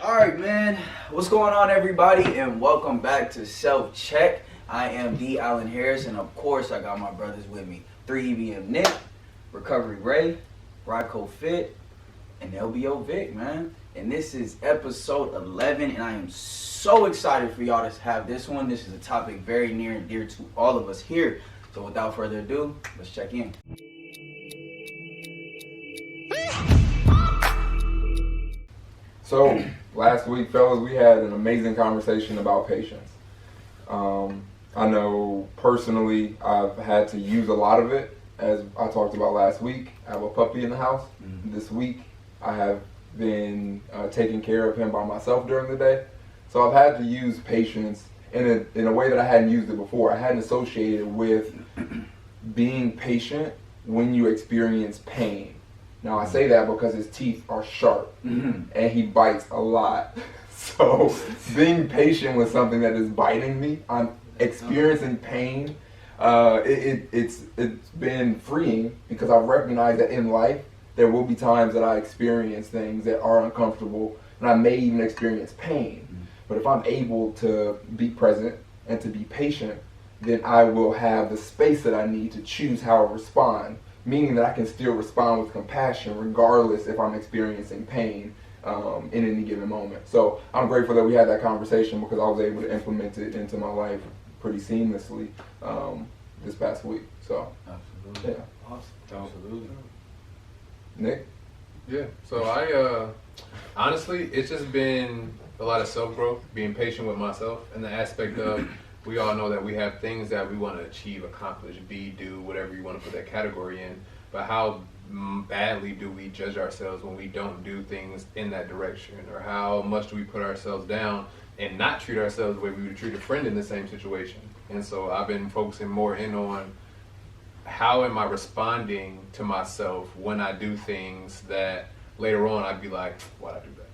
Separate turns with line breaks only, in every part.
Alright, man. What's going on, everybody? And welcome back to Self Check. I am D. Allen Harris, and of course, I got my brothers with me 3EBM Nick, Recovery Ray, Ryco Fit, and LBO Vic, man. And this is episode 11, and I am so excited for y'all to have this one. This is a topic very near and dear to all of us here. So without further ado, let's check in.
So, last week, fellas, we had an amazing conversation about patience. I know personally I've had to use a lot of it, as I talked about last week. I have a puppy in the house. This week, I have been taking care of him by myself during the day. So I've had to use patience in a way that I hadn't used it before. I hadn't associated with being patient when you experience pain. Now, I say that because his teeth are sharp and he bites a lot. So being patient with something that is biting me, I'm experiencing pain. It's been freeing because I've recognized that in life, there will be times that I experience things that are uncomfortable and I may even experience pain. But if I'm able to be present and to be patient, then I will have the space that I need to choose how I respond. Meaning that I can still respond with compassion regardless if I'm experiencing pain in any given moment. So I'm grateful that we had that conversation because I was able to implement it into my life pretty seamlessly this past week. So,
Absolutely.
Yeah.
Awesome. Absolutely.
Nick?
Yeah, so I honestly, it's just been a lot of self-growth, being patient with myself, and the aspect of we all know that we have things that we want to achieve, accomplish, be, do, whatever you want to put that category in. But how badly do we judge ourselves when we don't do things in that direction? Or how much do we put ourselves down and not treat ourselves the way we would treat a friend in the same situation? And so I've been focusing more in on how am I responding to myself when I do things that later on I'd be like, why'd I do that?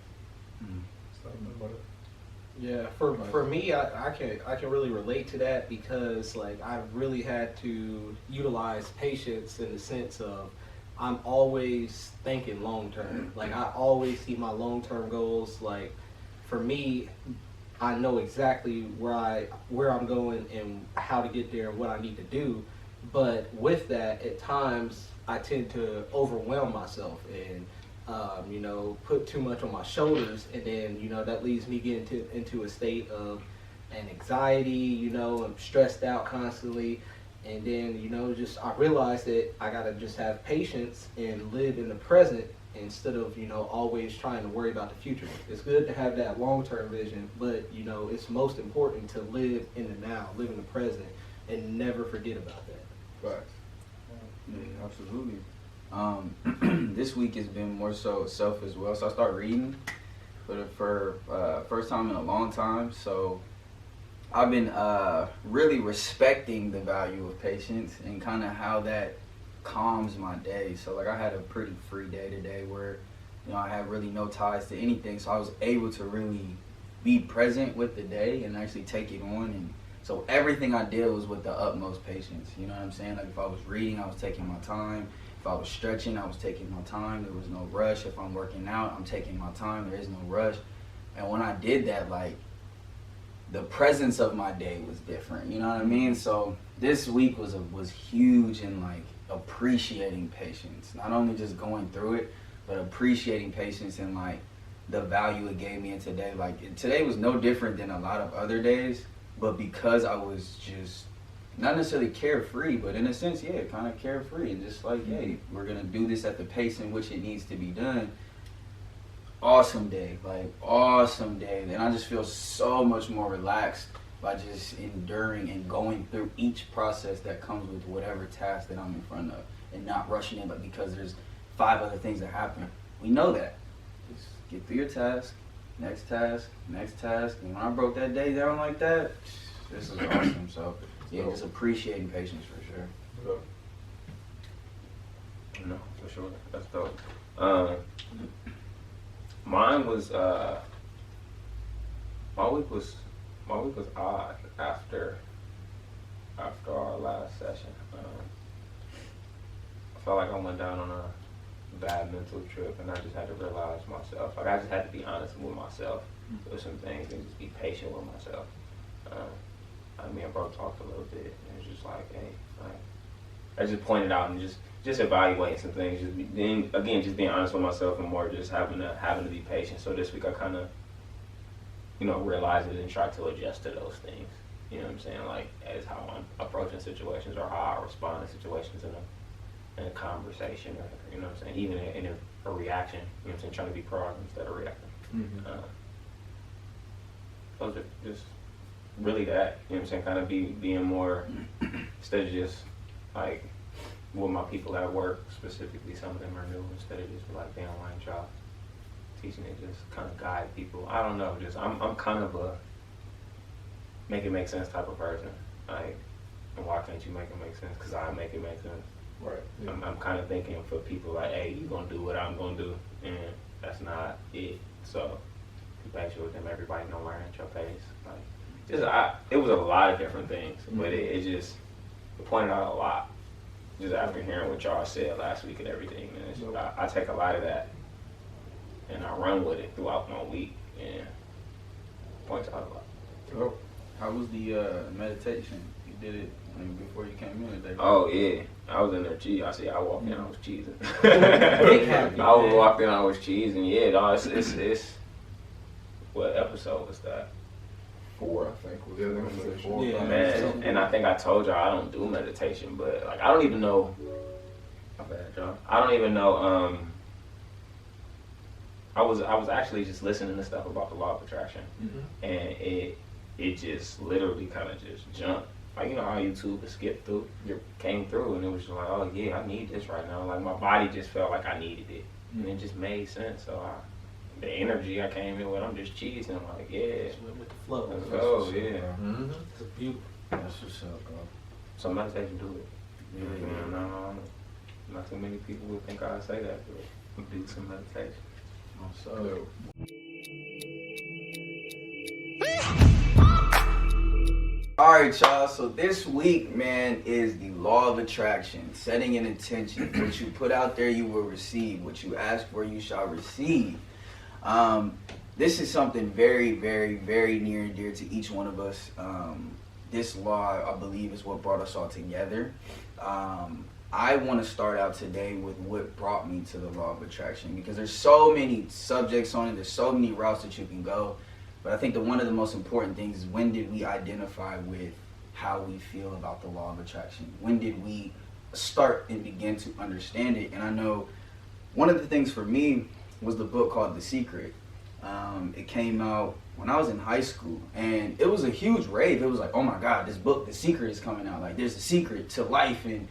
Yeah, for me, I can really relate to that because like I've really had to utilize patience in the sense of I'm always thinking long term. Like I always see my long term goals. Like for me, I know exactly where I'm going and how to get there and what I need to do. But with that, at times I tend to overwhelm myself and put too much on my shoulders, and then, that leads me getting into a state of an anxiety, I'm stressed out constantly, and then, I realized that I gotta just have patience and live in the present instead of, always trying to worry about the future. It's good to have that long-term vision, but, it's most important to live in the now, live in the present, and never forget about that.
Facts.
Yeah, absolutely. This week has been more so self as well. So I started reading for first time in a long time. So I've been really respecting the value of patience and kind of how that calms my day. So like I had a pretty free day today where I had really no ties to anything. So I was able to really be present with the day and actually take it on. And so everything I did was with the utmost patience. You know what I'm saying? Like if I was reading, I was taking my time. If I was stretching, I was taking my time. There was no rush. If I'm working out, I'm taking my time. There is no rush. And when I did that, like, the presence of my day was different. You know what I mean? So this week was huge in, like, appreciating patience. Not only just going through it, but appreciating patience and, like, the value it gave me in today. Like, today was no different than a lot of other days, but because I was just not necessarily carefree, but in a sense, yeah, kind of carefree. And just like, hey, we're going to do this at the pace in which it needs to be done. Awesome day. And I just feel so much more relaxed by just enduring and going through each process that comes with whatever task that I'm in front of and not rushing it, but because there's 5 other things that happen. We know that. Just get through your task, next task, next task. And when I broke that day down like that, this is awesome. So yeah, just appreciating patience for sure.
No, for sure. That's dope. Mine was my week was odd after our last session. I felt like I went down on a bad mental trip, and I just had to realize myself. Like I just had to be honest with myself with some things and just be patient with myself. Me and bro talked a little bit, and it's just like, hey, like I just pointed out and just evaluating some things, just being honest with myself, and more just having to be patient. So this week I kind of, realized it and tried to adjust to those things. You know what I'm saying? Like as how I'm approaching situations or how I respond to situations in a conversation, or you know what I'm saying, even in a reaction. You know what I'm saying? Trying to be proactive instead of reacting.
Mm-hmm.
Those are just really that. You know what I'm saying? Kind of being more instead of just like with my people at work specifically. Some of them are new instead of just like the online job. Teaching it just kind of guide people. I don't know. Just I'm kind of a make it make sense type of person. Like, and why can't you make it make sense? Because I make it make sense.
Right. Yeah.
I'm kind of thinking for people like, hey, you gonna do what I'm gonna do, and that's not it. So be patient with them. Everybody gonna learn at your pace. Like, it was a lot of different things, but it pointed out a lot. Just after hearing what y'all said last week and everything, and it's, I take a lot of that and I run with it throughout my week, and points out a lot.
Oh.
How was the meditation? You did it before you came in today.
Oh yeah, I was in there cheesing. I walked in, I was cheesing.
Happy,
I walked in, I was cheesing. Yeah, no, it's what episode was that?
4, I think, was
Yeah,
the
that was like
conversation.
4.
Yeah.
Man, and I think I told y'all I don't do meditation, but like I don't even know. My bad, John. I don't even know. I was actually just listening to stuff about the law of attraction, and it just literally kind of just jumped. Like, you know how YouTube would skip through, came through, and it was just like, oh yeah, I need this right now. Like my body just felt like I needed it, and it just made sense. So the energy I came in with, I'm just cheesing. I'm like, yeah,
Just went with the flow.
oh yeah.
Mm-hmm.
It's beautiful.
That's what's up, bro.
So meditation do it. No, not too many people would think I'd say that, but we do some meditation.
So, all right, y'all. So this week, man, is the law of attraction. Setting an intention. What you put out there, you will receive. What you ask for, you shall receive. This is something very, very, very near and dear to each one of us. This law, I believe, is what brought us all together. I want to start out today with what brought me to the law of attraction, because there's so many subjects on it. There's so many routes that you can go. But I think that one of the most important things is, when did we identify with how we feel about the law of attraction? When did we start and begin to understand it? And I know one of the things for me was the book called The Secret. It came out when I was in high school, and it was a huge rave. It was like, oh my God, this book, The Secret, is coming out. Like, there's a secret to life and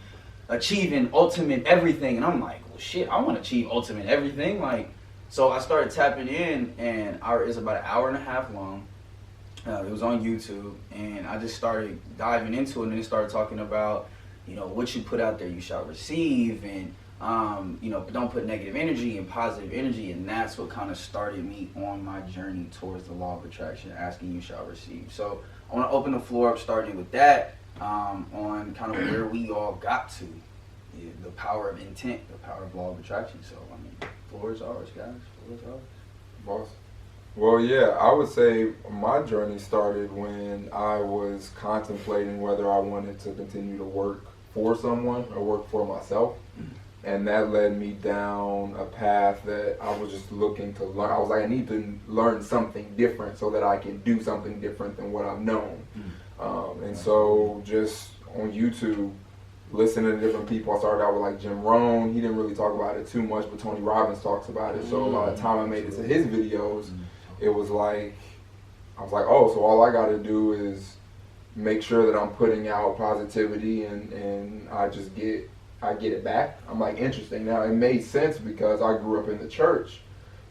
achieving ultimate everything. And I'm like, well, shit, I want to achieve ultimate everything. Like, so I started tapping in, and it's about an hour and a half long. It was on YouTube, and I just started diving into it, and it started talking about, what you put out there, you shall receive, and don't put negative energy and positive energy. And that's what kind of started me on my journey towards the law of attraction, asking you shall receive. So I want to open the floor up, starting with that, on kind of where we all got to, the power of intent, the power of law of attraction. So, floor is ours, guys. Floor is ours.
Boss. Well, yeah, I would say my journey started when I was contemplating whether I wanted to continue to work for someone or work for myself. And that led me down a path that I was just looking to learn. I was like, I need to learn something different so that I can do something different than what I've known. And so just on YouTube, listening to different people. I started out with like Jim Rohn. He didn't really talk about it too much, but Tony Robbins talks about it. So a lot of time I made it to his videos. It was like, I was like, oh, so all I got to do is make sure that I'm putting out positivity and I get it back. I'm like, interesting. Now it made sense because I grew up in the church.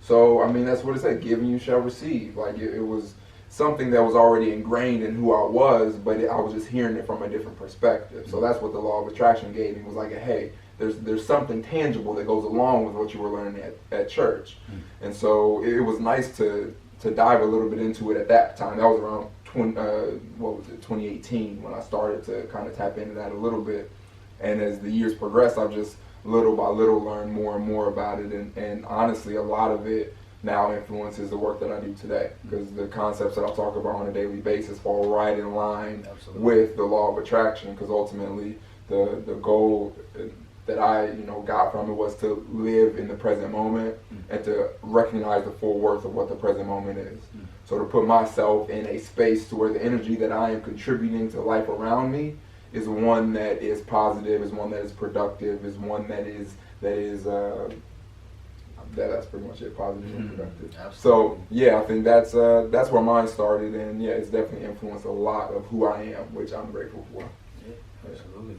So, I mean, that's what it said, giving you shall receive. Like it was something that was already ingrained in who I was, but I was just hearing it from a different perspective. So that's what the law of attraction gave me, was like, hey, there's something tangible that goes along with what you were learning at church. And so it was nice to dive a little bit into it at that time. That was around 2018 when I started to kind of tap into that a little bit. And as the years progressed, I've just little by little learn more and more about it. And honestly, a lot of it now influences the work that I do today, because the concepts that I talk about on a daily basis fall right in line with the law of attraction, because ultimately the goal that I got from it was to live in the present moment and to recognize the full worth of what the present moment is. So to put myself in a space to where the energy that I am contributing to life around me is one that is positive, is one that is productive, is one that's pretty much it, positive and productive. So yeah, I think that's where mine started, and yeah, it's definitely influenced a lot of who I am, which I'm grateful for.
Yeah, absolutely.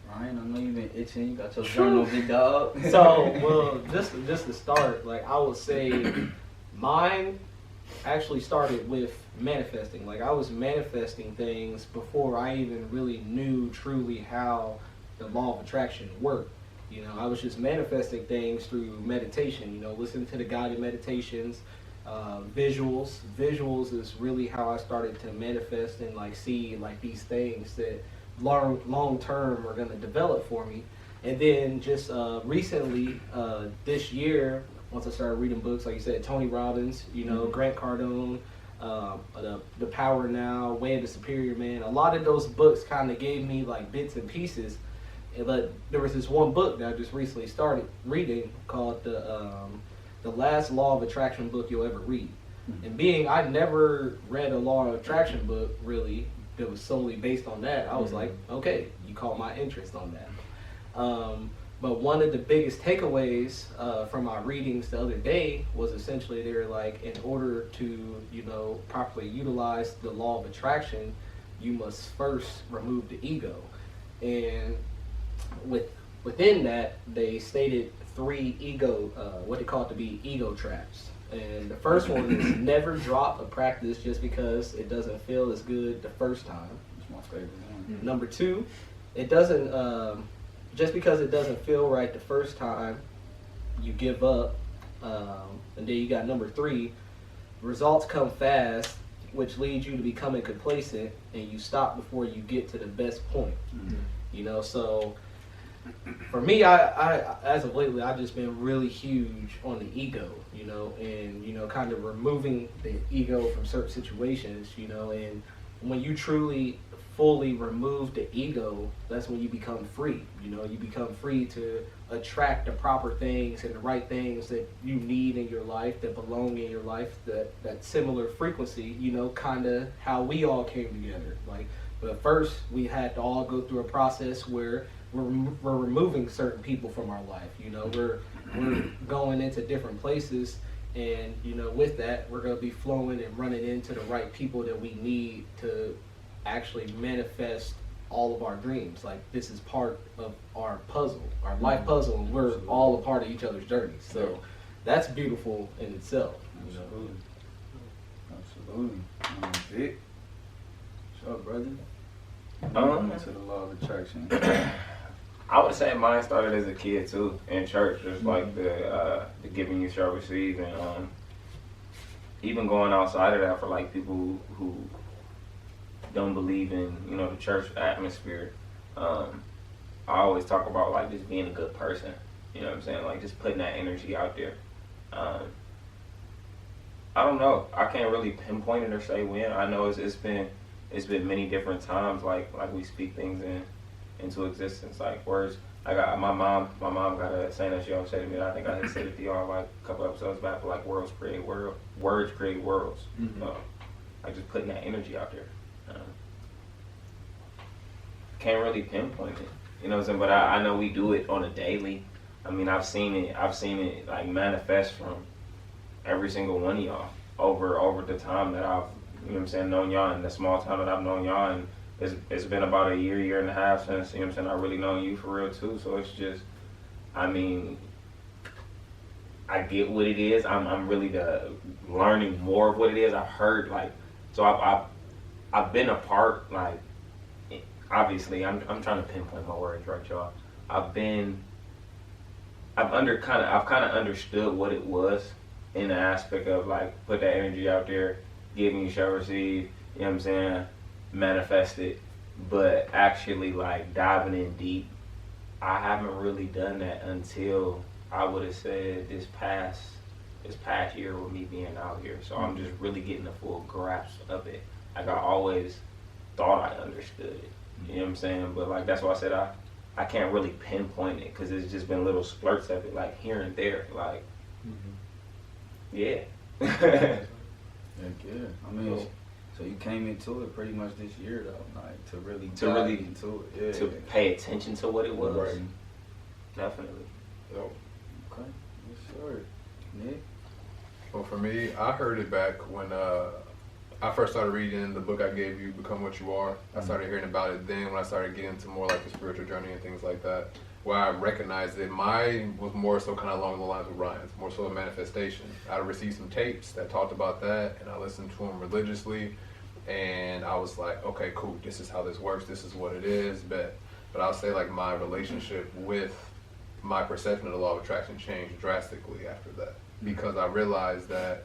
Ryan, I know you've been itching. You got your journal, big dog.
So, well, just to start, like I would say, mine actually started with manifesting. Like I was manifesting things before I even really knew truly how the law of attraction worked. I was just manifesting things through meditation, listening to the guided meditations, visuals. Visuals is really how I started to manifest and like see like these things that long term are going to develop for me. And then just recently, this year, once I started reading books, like you said, Tony Robbins, Grant Cardone, the Power Now, Way of the Superior Man, a lot of those books kind of gave me like bits and pieces. But there was this one book that I just recently started reading called the Last Law of Attraction book you'll ever read. And being I never read a law of attraction book really that was solely based on that, I was like, okay, you caught my interest on that. But one of the biggest takeaways from my readings the other day was essentially they were like, in order to properly utilize the law of attraction, you must first remove the ego. And within that, they stated 3 what they call it to be ego traps. And the first one is never drop a practice just because it doesn't feel as good the first time.
That's my favorite one.
Number 2, it doesn't just because it doesn't feel right the first time, you give up. And then you got number 3, results come fast, which leads you to becoming complacent, and you stop before you get to the best point. So for me, I as of lately, I've just been really huge on the ego, and kind of removing the ego from certain situations, and when you truly fully remove the ego, that's when you become free. You become free to attract the proper things and the right things that you need in your life, that belong in your life, that similar frequency, kind of how we all came together. But first, we had to all go through a process where we're removing certain people from our life. We're going into different places, and with that, we're going to be flowing and running into the right people that we need to actually manifest all of our dreams. Like, this is part of our puzzle, our life puzzle, and we're all a part of each other's journey. So that's beautiful in itself.
Absolutely. Vic, what's up, brother? To the law of attraction.
I would say mine started as a kid too, in church, just like the giving you shall receive, and even going outside of that for like people who don't believe in the church atmosphere. I always talk about like just being a good person. You know what I'm saying? Like just putting that energy out there. I don't know. I can't really pinpoint it or say when. I know it's been many different times. Like we speak things into existence. Like words. I got my mom got a saying that she always said to me. And I think I had said it to y'all like a couple episodes back. But like words create worlds. Like just putting that energy out there. Can't really pinpoint it. You know what I'm saying? But I know we do it on a daily. I mean, I've seen it like manifest from every single one of y'all over the time that I've, known y'all, and the small time that I've known y'all, and it's been about a year and a half since, I really known you for real too. So it's just, I get what it is. I'm really learning more of what it is. I've heard so I've been a part, like, obviously I'm trying to pinpoint my words right, y'all. I've kind of understood what it was in the aspect of like put that energy out there, giving you shall receive, manifest it, but actually like diving in deep I haven't really done that until I would have said this past year with me being out here. So I'm just really getting the full grasp of it. Like I always thought I understood it. You know what I'm saying? But like that's why I said I can't really pinpoint it because it's just been little splurts of it, like here and there. Like, yeah.
Yeah, good. I mean, so you came into it pretty much this year though, like to really dive into it. Yeah.
To pay attention to what it was.
Right.
Definitely.
So,
Okay. Yes, sir. Nick?
well, for me, I heard it back when I first started reading the book I gave you, Become What You Are. I started hearing about it then when I started getting into more like the spiritual journey and things like that, where I recognized that mine was more so kind of along the lines of Ryan's, more so a manifestation. I received some tapes that talked about that, and I listened to them religiously, and I was like, okay, cool, this is how this works, this is what it is, but I'll say like my relationship with my perception of the law of attraction changed drastically after that, because I realized that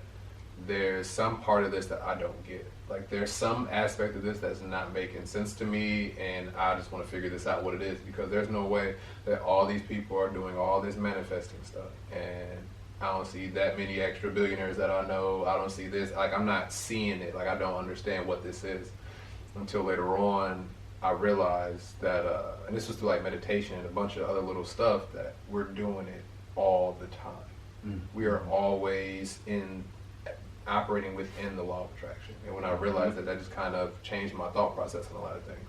there's some part of this that I don't get. Like there's some aspect of this that's not making sense to me, and I just want to figure this out what it is, because there's no way that all these people are doing all this manifesting stuff, and I don't see that many extra billionaires that I know. I don't see this, like I'm not seeing it, like I don't understand what this is until later on I realized that and this was through like meditation and a bunch of other little stuff, that we're doing it all the time. We are always operating within the law of attraction. And when I realized that, that just kind of changed my thought process on a lot of things.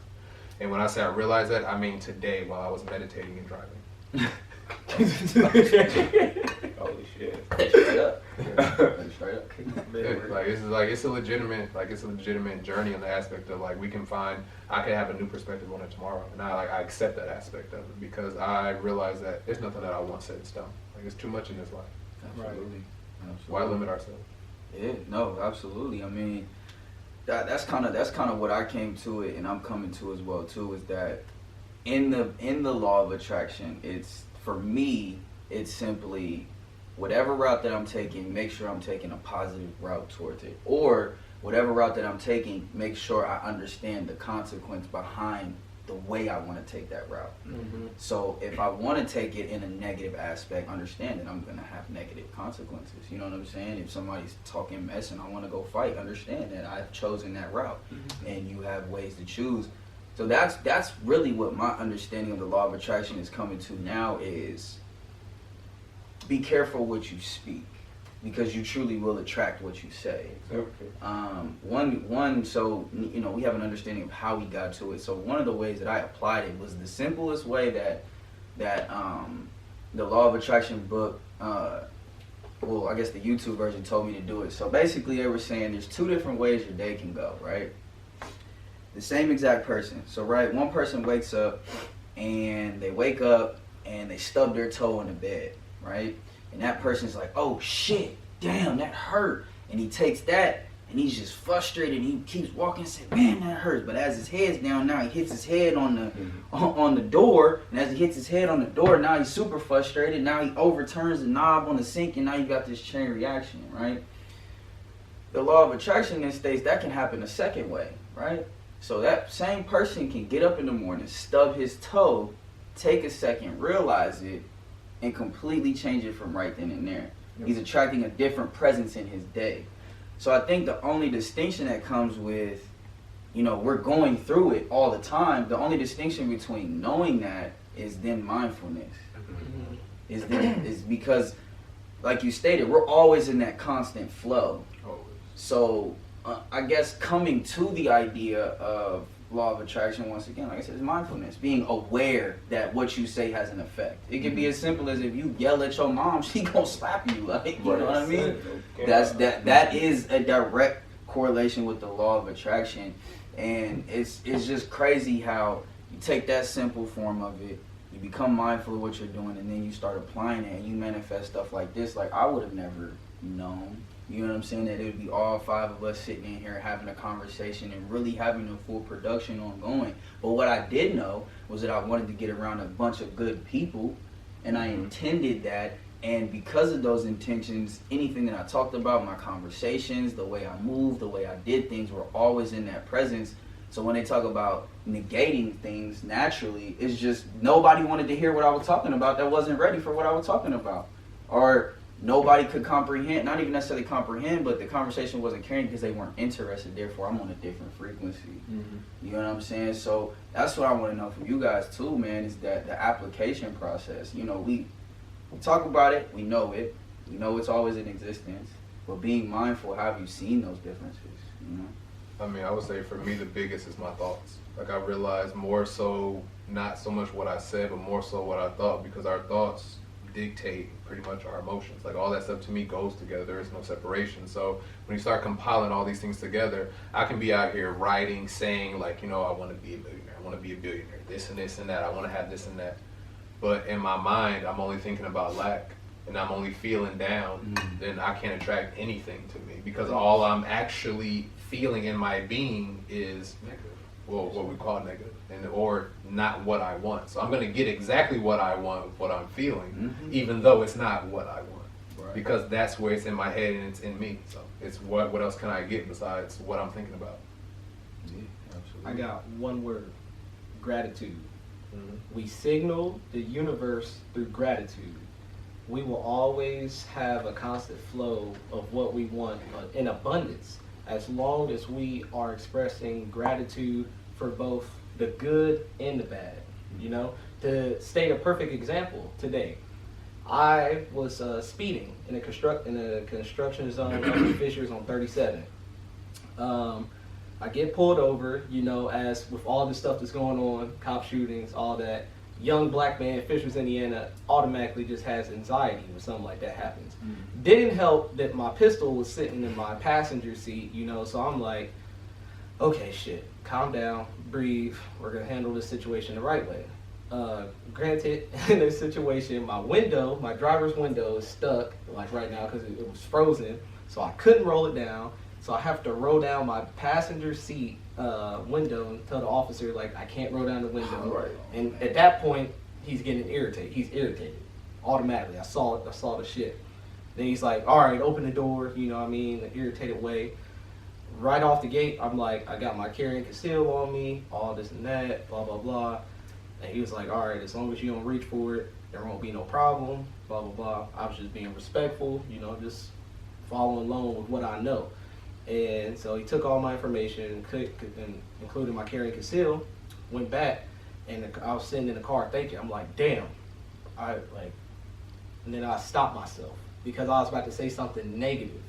And when I say I realized that, I mean today while I was meditating and driving.
Holy shit.
Straight up. Straight up.
It's a legitimate journey in the aspect of like I could have a new perspective on it tomorrow, and I accept that aspect of it, because I realize that there's nothing that I want set in stone. Like it's too much in this life.
Absolutely.
Why limit ourselves?
Yeah, no, absolutely. I mean, that's kind of what I came to it, and I'm coming to as well too. Is that in the law of attraction, it's for me, it's simply whatever route that I'm taking, make sure I'm taking a positive route towards it, or whatever route that I'm taking, make sure I understand the consequence behind the way I want to take that route. So if I want to take it in a negative aspect, understand that I'm going to have negative consequences. You know what I'm saying? If somebody's talking mess and I want to go fight, understand that I've chosen that route, and you have ways to choose. So that's really what my understanding of the law of attraction is coming to now, is be careful what you speak, because you truly will attract what you say. So we have an understanding of how we got to it. So one of the ways that I applied it was the simplest way that the law of attraction book, I guess the YouTube version told me to do it. So basically they were saying there's two different ways your day can go, right? The same exact person. So right, one person wakes up and they wake up and they stub their toe in the bed, right? And that person's like, oh shit, damn, that hurt. And he takes that and he's just frustrated, and he keeps walking and says, man, that hurts. But as his head's down now, he hits his head on the door, and as he hits his head on the door, now he's super frustrated. Now he overturns the knob on the sink, and now you got this chain reaction, right? The law of attraction then states that can happen a second way, right? So that same person can get up in the morning, stub his toe, take a second, realize it, and completely change it from right then and there. He's attracting a different presence in his day. So I think the only distinction that comes with, we're going through it all the time. The only distinction between knowing that is then mindfulness. Is because, like you stated, we're always in that constant flow. So I guess coming to the idea of law of attraction, once again, like I said, is mindfulness, being aware that what you say has an effect. It can be as simple as if you yell at your mom, she gonna slap you, like, you know what I mean? That is a direct correlation with the law of attraction, and it's just crazy how you take that simple form of it, you become mindful of what you're doing, and then you start applying it, and you manifest stuff like this. Like I would have never known. You know what I'm saying? That it would be all five of us sitting in here having a conversation and really having a full production ongoing. But what I did know was that I wanted to get around a bunch of good people, and I intended that. And because of those intentions, anything that I talked about, my conversations, the way I moved, the way I did things, were always in that presence So when they talk about negating things naturally, it's just nobody wanted to hear what I was talking about that wasn't ready for what I was talking about. Or nobody could comprehend, not even necessarily comprehend, but the conversation wasn't carrying because they weren't interested. Therefore, I'm on a different frequency. You know what I'm saying? So that's what I want to know from you guys too, man, is that the application process. You know, we talk about it, we know it's always in existence, but being mindful, how have you seen those differences, you know?
I mean, I would say for me, the biggest is my thoughts. Like, I realized more so, not so much what I said, but more so what I thought, because our thoughts dictate pretty much our emotions. Like, all that stuff to me goes together. There is no separation. So when you start compiling all these things together, I can be out here writing, saying, like, you know, I want to be a millionaire. I want to be a billionaire. This and this and that. I want to have this and that. But in my mind, I'm only thinking about lack, and I'm only feeling down. Then I can't attract anything to me, because all I'm actually feeling in my being is negative. Well, what we call negative, or not what I want. So I'm going to get exactly what I want with what I'm feeling, even though it's not what I want, because that's where it's in my head and it's in me. So it's what else can I get besides what I'm thinking about?
Yeah, absolutely.
I got one word: gratitude. We signal the universe through gratitude. We will always have a constant flow of what we want in abundance, as long as we are expressing gratitude for both the good and the bad. You know, to state a perfect example, today I was speeding in a construction zone of Fishers on 37. I get pulled over, you know, as with all the stuff that's going on, cop shootings, all that. Young black man, Fishers, Indiana, automatically just has anxiety when something like that happens. Didn't help that my pistol was sitting in my passenger seat, you know, so I'm like, okay, shit, calm down, breathe, we're gonna handle this situation the right way. Granted, in this situation, my driver's window is stuck, like right now, because it was frozen, so I couldn't roll it down. So I have to roll down my passenger seat window and tell the officer, like, I can't roll down the window.
Right.
And at that point, he's getting irritated. He's irritated automatically. I saw the shit. Then he's like, all right, open the door, you know what I mean, in an irritated way. Right off the gate, I'm like, I got my carry and conceal on me, all this and that, blah, blah, blah. And he was like, all right, as long as you don't reach for it, there won't be no problem, blah, blah, blah. I was just being respectful, you know, just following along with what I know. And so he took all my information, including my carry and conceal, went back, and I was sitting in the car thinking, I'm like, damn, and then I stopped myself because I was about to say something negative.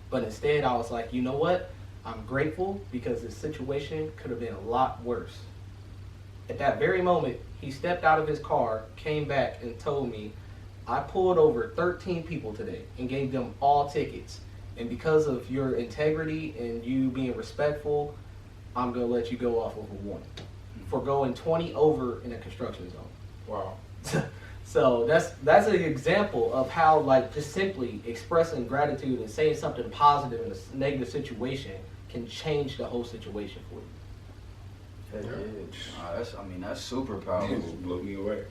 But instead I was like, you know what? I'm grateful because the situation could have been a lot worse. At that very moment, he stepped out of his car, came back and told me, I pulled over 13 people today and gave them all tickets. And because of your integrity and you being respectful, I'm going to let you go off of a warning for going 20 over in a construction zone.
Wow.
So that's an example of how, like, just simply expressing gratitude and saying something positive in a negative situation can change the whole situation for you.
That's super powerful.
It blew me away.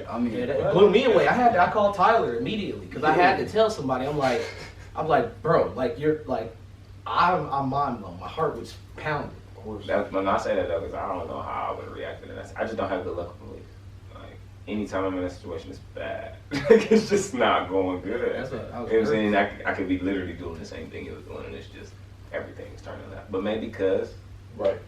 I mean,
Yeah, that blew me away. I called Tyler immediately because I had to tell somebody. I'm like, bro, like, you're like, I'm mind blown. My heart was pounding.
When I say that though, because I don't know how I would react to that. I just don't have good luck with police. Like, anytime I'm in a situation, it's bad. It's just not going good.
That's what I was.
You know what I'm saying? I could be literally doing the same thing he was doing, and it's just everything's turning out. But maybe because,
Right.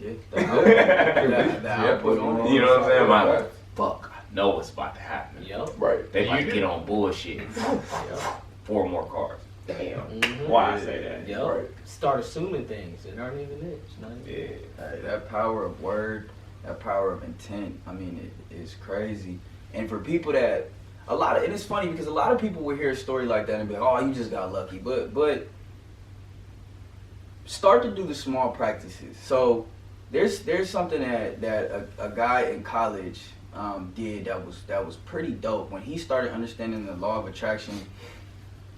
yeah, the output on
you know what I'm saying? My
Right.
fuck, I know what's about to happen.
Yep.
Right.
They
You
might
do.
get on bullshit.
Yep.
4 more cars. Damn.
Mhm.
Why I say that?
Yep.
Right.
Start assuming things that aren't even it. It's not even
Yeah.
Hey, that power of word, that power of intent, I mean, it is crazy. And for people that, and it's funny because a lot of people will hear a story like that and be like, oh, you just got lucky. But start to do the small practices. So there's something that a guy in college did that was pretty dope. When he started understanding the law of attraction,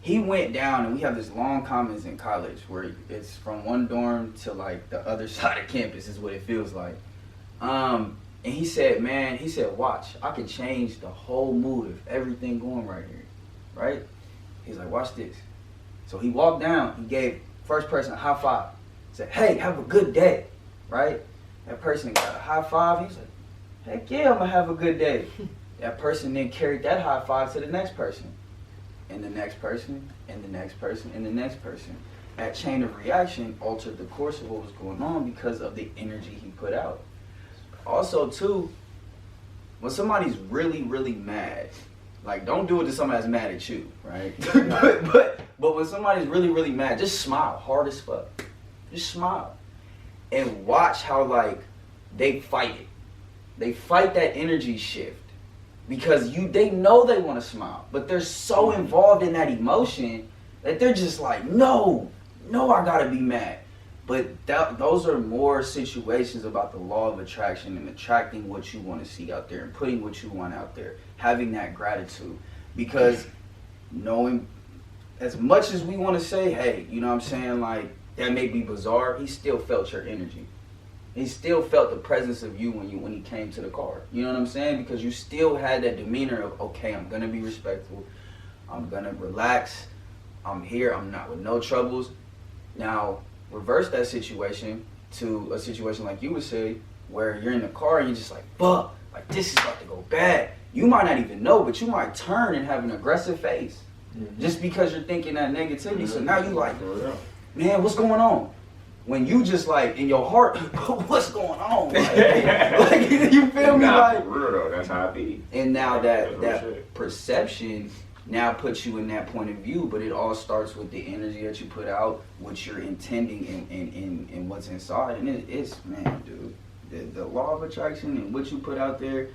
he went down, and we have this long commons in college where it's from one dorm to like the other side of campus is what it feels like. And he said, watch, I can change the whole mood of everything going right here, right? He's like, watch this. So he walked down, he gave first person a high five. say, hey, have a good day, right? That person got a high five. He's like, heck yeah, I'm gonna have a good day. That person then carried that high five to the next person, and the next person, and the next person, and the next person. That chain of reaction altered the course of what was going on because of the energy he put out. Also, too, when somebody's really, really mad, like, don't do it to somebody that's mad at you, right? but when somebody's really, really mad, just smile hard as fuck. Just smile. And watch how, like, they fight it. They fight that energy shift. Because they know they want to smile, but they're so involved in that emotion that they're just like, no, I gotta be mad. But those are more situations about the law of attraction and attracting what you want to see out there and putting what you want out there, having that gratitude. Because knowing, as much as we want to say, hey, you know what I'm saying, like, that may be bizarre, he still felt your energy. He still felt the presence of you when he came to the car. You know what I'm saying? Because you still had that demeanor of, okay, I'm going to be respectful. I'm going to relax. I'm here. I'm not with no troubles. Now, reverse that situation to a situation like you would say, where you're in the car and you're just like, fuck, like this is about to go bad. You might not even know, but you might turn and have an aggressive face. Just because you're thinking that negativity. So now you like, man, what's going on? When you just like in your heart, what's going on? Like you feel me? Like,
for real though, that's how I be.
and now that perception now puts you in that point of view, but it all starts with the energy that you put out, what you're intending, and what's inside. And it's man, dude, the law of attraction and what you put out there,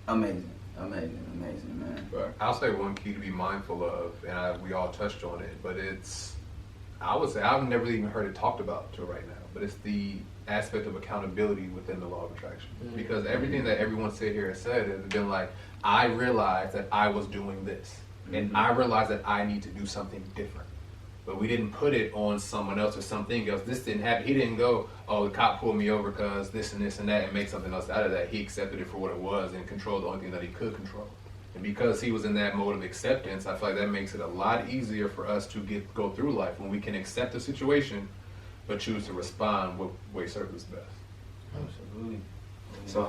amazing, man.
I'll say one key to be mindful of, and we all touched on it, but I would say I've never even heard it talked about till right now, but it's the aspect of accountability within the law of attraction. Because everything that everyone said here has said has been like, I realized that I was doing this, and I realized that I need to do something different. But we didn't put it on someone else or something else. This didn't happen. He didn't go, oh, the cop pulled me over because this and this and that, and make something else out of that. He accepted it for what it was and controlled the only thing that he could control. And because he was in that mode of acceptance, I feel like that makes it a lot easier for us to go through life when we can accept the situation, but choose to respond what way serves us best.
Absolutely.
So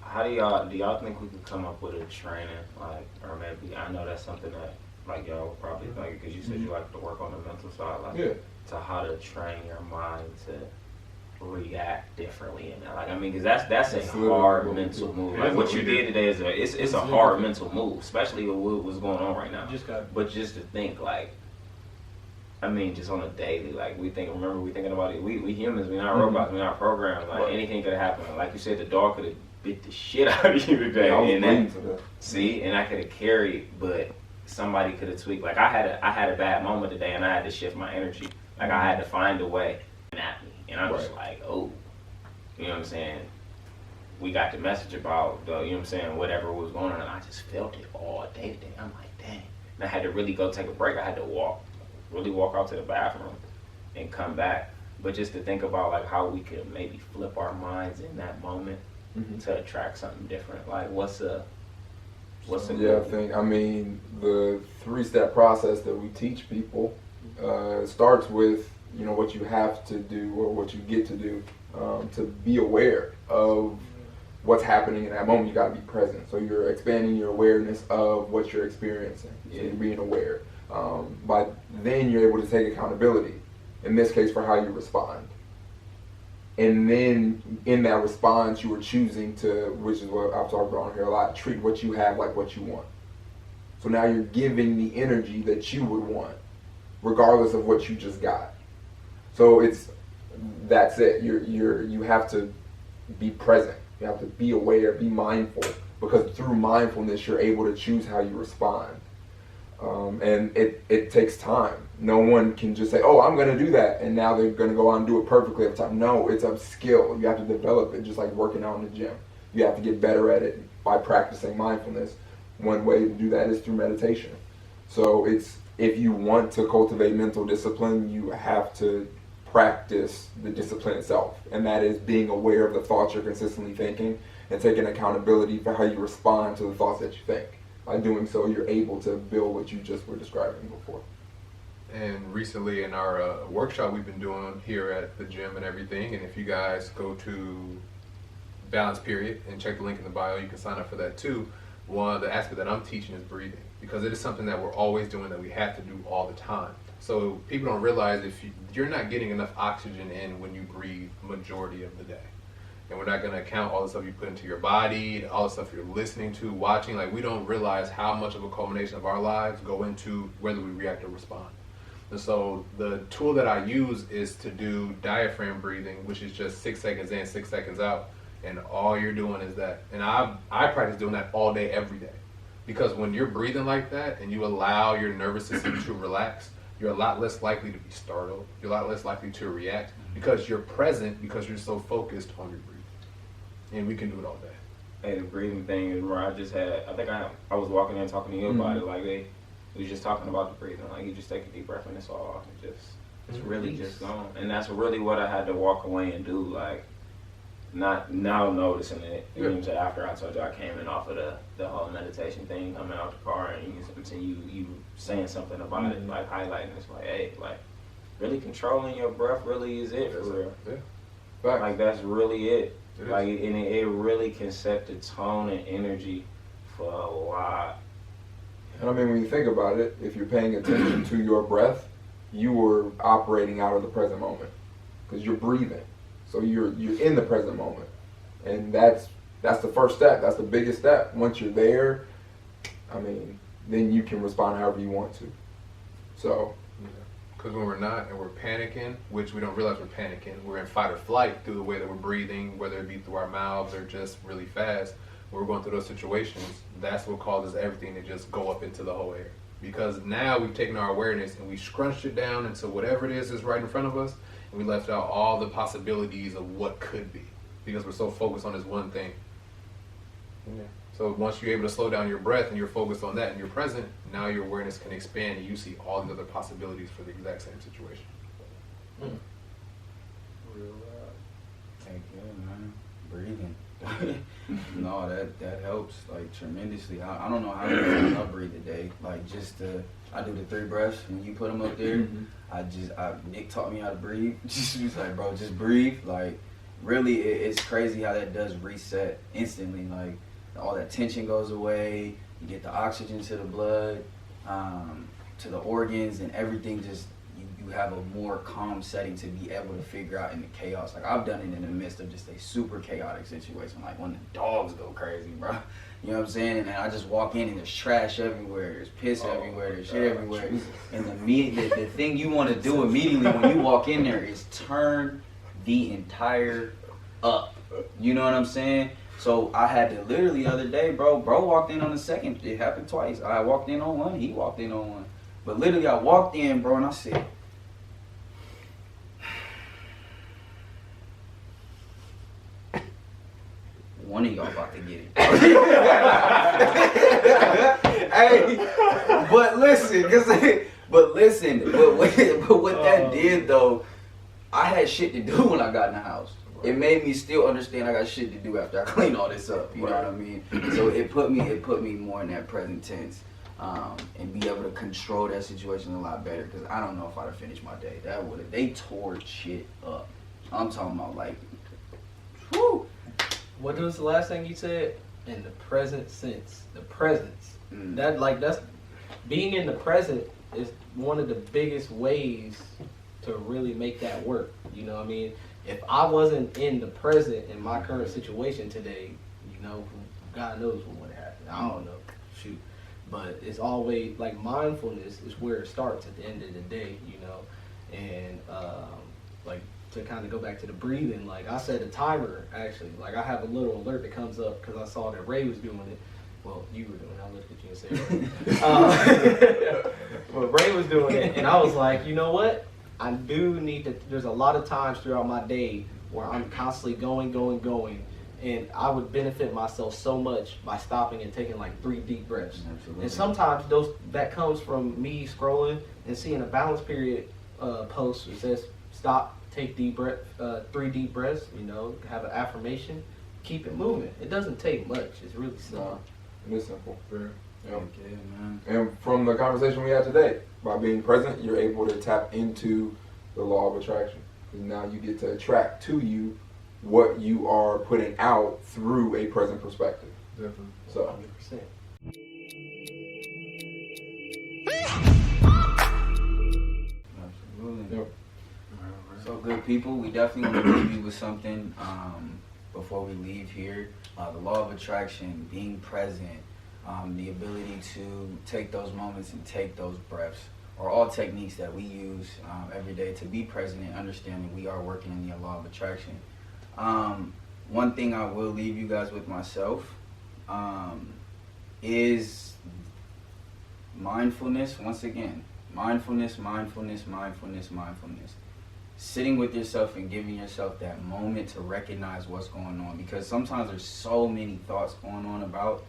how do y'all think we could come up with a training, like, or maybe, I know that's something that, like, y'all would probably think, because you said you like to work on the mental side, like, to how to train your mind to react differently in that. Like, I mean, because that's a hard mental move. Like, what you did today is it's a hard mental move, especially with what's going on right now. But just to think, like, I mean, just on a daily, like, we thinking about it. We humans, we're not robots, we're not programmed. Like, anything could have happened. Like you said, the dog could have bit the shit out of you today. And I could have carried, but somebody could have tweaked. Like, I had a bad moment today, and I had to shift my energy. Like, I had to find a way at me. And I'm just like, oh, you know what I'm saying? We got the message about, you know what I'm saying, whatever was going on, and I just felt it all day today. I'm like, dang. And I had to really go take a break. I had to really walk out to the bathroom and come back. But just to think about, like, how we could maybe flip our minds in that moment to attract something different. Like, what's a
I mean, the 3-step process that we teach people starts with, you know, what you have to do or what you get to do to be aware of what's happening in that moment. You got to be present. So you're expanding your awareness of what you're experiencing. So you're being aware. By then you're able to take accountability, in this case, for how you respond. And then in that response, you are choosing to, which is what I've talked about on here a lot, treat what you have like what you want. So now you're giving the energy that you would want, regardless of what you just got. So that's it. You have to be present. You have to be aware, be mindful, because through mindfulness, you're able to choose how you respond. And it takes time. No one can just say, oh, I'm going to do that, and now they're going to go out and do it perfectly every time. No, it's a skill. You have to develop it, just like working out in the gym. You have to get better at it by practicing mindfulness. One way to do that is through meditation. So if you want to cultivate mental discipline, you have to practice the discipline itself, and that is being aware of the thoughts you're consistently thinking and taking accountability for how you respond to the thoughts that you think. By doing so, you're able to build what you just were describing before.
And recently in our workshop we've been doing here at the gym and everything, and if you guys go to Balance Period and check the link in the bio, you can sign up for that too. One of the aspects that I'm teaching is breathing, because it is something that we're always doing, that we have to do all the time. So people don't realize if you're not getting enough oxygen in when you breathe majority of the day. And we're not going to account all the stuff you put into your body, all the stuff you're listening to, watching. Like, we don't realize how much of a culmination of our lives go into whether we react or respond. And so the tool that I use is to do diaphragm breathing, which is just 6 seconds in, 6 seconds out. And all you're doing is that. And I practice doing that all day, every day. Because when you're breathing like that and you allow your nervous system to relax, you're a lot less likely to be startled. You're a lot less likely to react because you're present, because you're so focused on your breathing. And we can do it all day.
Hey, the breathing thing is where I just had, I think I was walking in talking to you about it, like we was just talking about the breathing, like you just take a deep breath and it's all, it's really just gone. And that's really what I had to walk away and do, like, not now noticing it. You know what I'm saying? After I told you I came in off of the whole meditation thing, coming out the car and you saying something about it, like highlighting, it's like, hey, like, really controlling your breath really is it for real.
Yeah.
Like, that's really it.
It
Like, and it really can set the tone and energy for a lot.
And I mean, when you think about it, if you're paying attention to your breath, you are operating out of the present moment because you're breathing. So you're in the present moment, and that's the first step. That's the biggest step. Once you're there, I mean, then you can respond however you want to. So.
Because when we're not and we're panicking, which we don't realize we're panicking, we're in fight or flight through the way that we're breathing, whether it be through our mouths or just really fast. When we're going through those situations, that's what causes everything to just go up into the whole air. Because now we've taken our awareness and we scrunched it down into whatever it is right in front of us, and we left out all the possibilities of what could be, because we're so focused on this one thing. Yeah. So once you're able to slow down your breath and you're focused on that and you're present, now your awareness can expand and you see all the other possibilities for the exact same situation.
Heck yeah, man. Breathing. No, that helps like tremendously. I don't know how many times I breathe a day. Like I do the 3 breaths when you put them up there. Nick taught me how to breathe. He's like, bro, just breathe. Like, really, it's crazy how that does reset instantly. Like, all that tension goes away. You get the oxygen to the blood, to the organs, and everything. Just you have a more calm setting to be able to figure out in the chaos. Like, I've done it in the midst of just a super chaotic situation, like when the dogs go crazy, bro. You know what I'm saying? And I just walk in and there's trash everywhere, there's piss everywhere, there's shit everywhere. And the thing you want to do immediately when you walk in there is turn the entire up. You know what I'm saying? So I had to literally the other day, bro walked in on the second. It happened twice. I walked in on one, he walked in on one. But literally I walked in, bro, and I said, one of y'all about to get it. Hey, but what that did though, I had shit to do when I got in the house. It made me still understand I got shit to do after I clean all this up. You know what I mean? So it put me more in that present tense, and be able to control that situation a lot better. Because I don't know if I'd have finished my day. They tore shit up. I'm talking about like, whew.
What was the last thing you said? In the present sense, the presence. That's being in the present is one of the biggest ways to really make that work. You know what I mean? If I wasn't in the present in my current situation today, you know, God knows what would happen. I don't know. Shoot. But it's always like mindfulness is where it starts at the end of the day, you know. And like to kind of go back to the breathing, like I set a timer actually. Like I have a little alert that comes up because I saw that Ray was doing it. Well, you were doing it. I looked at you and said, well, Ray was doing it, and I was like, you know what? I do need to. There's a lot of times throughout my day where I'm constantly going, and I would benefit myself so much by stopping and taking like 3 deep breaths. Absolutely. And sometimes that comes from me scrolling and seeing a balance period post that says stop, take deep breath, 3 deep breaths. You know, have an affirmation, keep it moving. It doesn't take much. It's really simple.
It is simple. Yep.
Okay, man.
And from the conversation we had today, by being present, you're able to tap into the law of attraction. And now you get to attract to you what you are putting out through a present perspective.
Definitely.
So,
100%.
Absolutely.
Yep.
So good people, we definitely want to leave you with something before we leave here. The law of attraction, being present, the ability to take those moments and take those breaths are all techniques that we use every day to be present and understand that we are working in the law of attraction. One thing I will leave you guys with myself is mindfulness. Once again, mindfulness. Sitting with yourself and giving yourself that moment to recognize what's going on, because sometimes there's so many thoughts going on about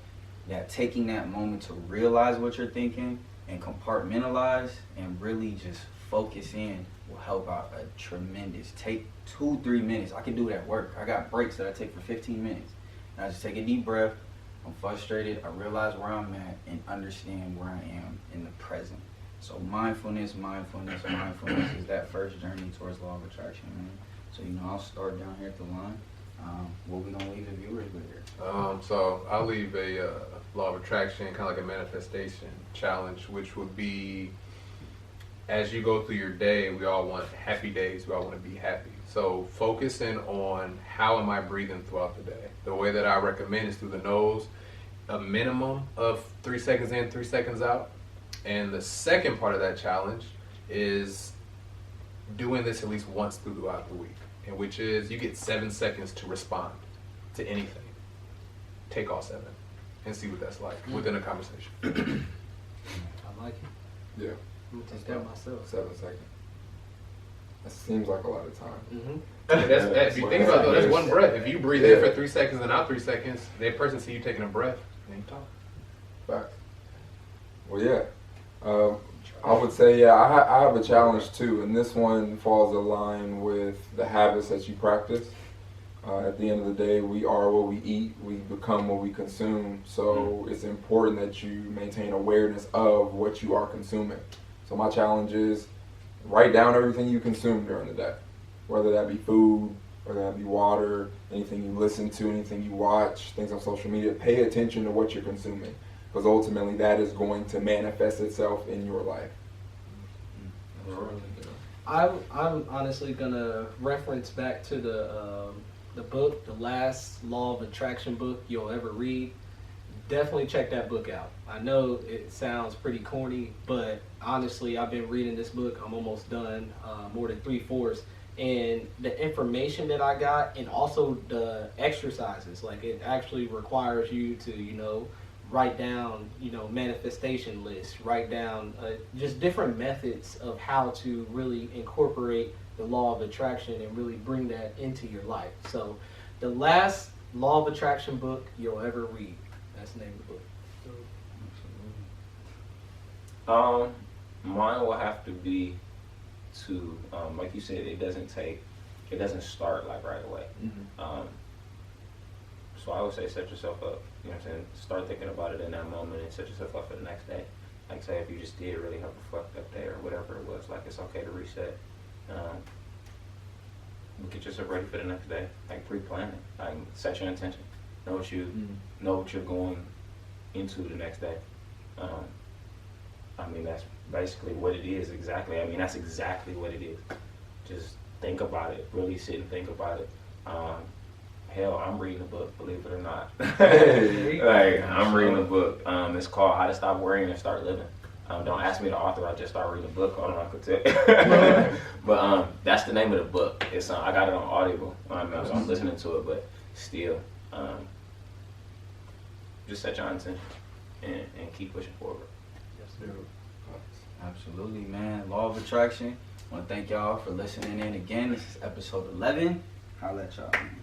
that. Taking that moment to realize what you're thinking and compartmentalize and really just focus in will help out a tremendous. Take 2-3 minutes. I can do it at work. I got breaks that I take for 15 minutes. And I just take a deep breath. I'm frustrated. I realize where I'm at and understand where I am in the present. So mindfulness is that first journey towards law of attraction, man. So, I'll start down here at the line. What we gonna leave the viewers with here?
So I'll leave a law of attraction, kind of like a manifestation challenge, which would be, as you go through your day, we all want happy days. We all want to be happy. So focusing on how am I breathing throughout the day. The way that I recommend is through the nose, a minimum of 3 seconds in, 3 seconds out. And the second part of that challenge is doing this at least once throughout the week, and which is you get 7 seconds to respond to anything. Take all 7 and see what that's like within a conversation.
I like it.
yeah,
I'm gonna take that myself.
7 seconds. That seems like a lot of time.
Mm-hmm.
If you think about it, that's one breath. If you breathe in for 3 seconds and out 3 seconds, that person see you taking a breath and you talk.
Facts. Well, yeah. I would say, I have a challenge too, and this one falls in line with the habits that you practice. At the end of the day, we are what we eat, we become what we consume, so it's important that you maintain awareness of what you are consuming. So my challenge is write down everything you consume during the day, whether that be food, whether that be water, anything you listen to, anything you watch, things on social media. Pay attention to what you're consuming, because ultimately that is going to manifest itself in your life.
I'm honestly gonna reference back to the book, the last Law of Attraction book you'll ever read. Definitely check that book out. I know it sounds pretty corny, but honestly, I've been reading this book. I'm almost done, more than 3/4. And the information that I got, and also the exercises, like it actually requires you to, write down, manifestation lists, write down just different methods of how to really incorporate the law of attraction and really bring that into your life. So the last law of attraction book you'll ever read. That's the name of the book.
Mine will have to be to, like you said, it doesn't start like right away.
Mm-hmm.
So I would say set yourself up, start thinking about it in that moment and set yourself up for the next day. Like say if you just did really have a fucked up day or whatever it was, like it's okay to reset. Get yourself ready for the next day, like pre-plan it, like set your intention, know what you're going into the next day. That's basically what it is exactly. That's exactly what it is. Just think about it, really sit and think about it. Hell, I'm reading a book, believe it or not. I'm reading a book. It's called How to Stop Worrying and Start Living. Don't ask me the author, I just started reading a book on it, I could tell. But that's the name of the book. It's I got it on Audible, so I'm listening to it, but still, just set your intention and keep pushing forward.
Yes, sir.
Absolutely, man. Law of attraction. I want to thank y'all for listening in again. This is episode 11. Holla at y'all, man.